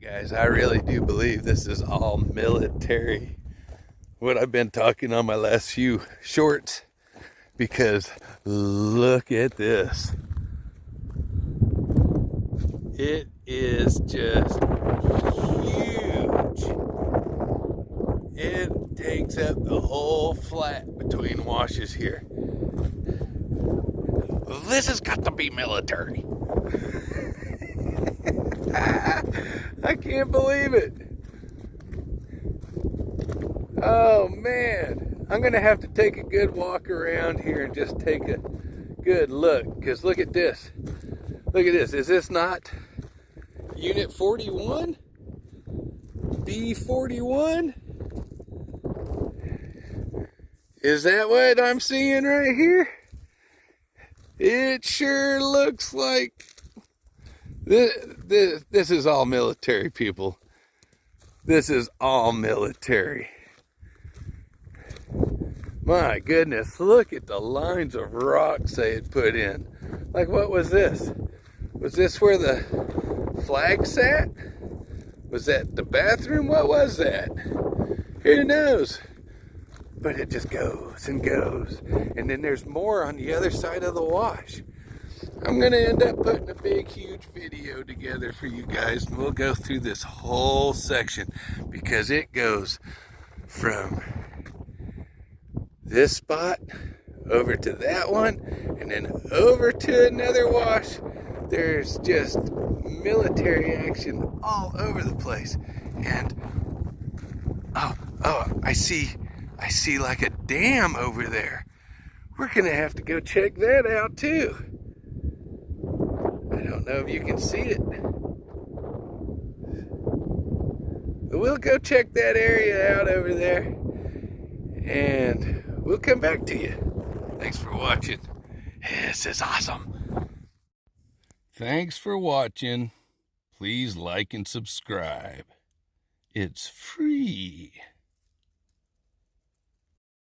Guys, I really do believe this is all military. What I've been talking on my last few shorts, because look at this. It is just huge. It takes up the whole flat between washes here. This has got to be military. I can't believe it. Oh man, I'm gonna have to take a good walk around here and just take a good look, because look at this. Look at this. Is this not Unit 41? B41? Is that what I'm seeing right here? It sure looks like this is all military, people. This is all military. My goodness, look at the lines of rocks they had put in. Like, what was this? Was this where the flag sat? Was that the bathroom? What was that? Who knows? But it just goes and goes. And then there's more on the other side of the wash. I'm gonna end up putting a big, huge video together for you guys, and we'll go through this whole section, because it goes from this spot over to that one, and then over to another wash. There's just military action all over the place. And oh, I see like a dam over there. We're gonna have to go check that out too. I don't know if you can see it, but we'll go check that area out over there, and we'll come back to you. Thanks for watching. This is awesome. Thanks for watching. Please like and subscribe. It's free.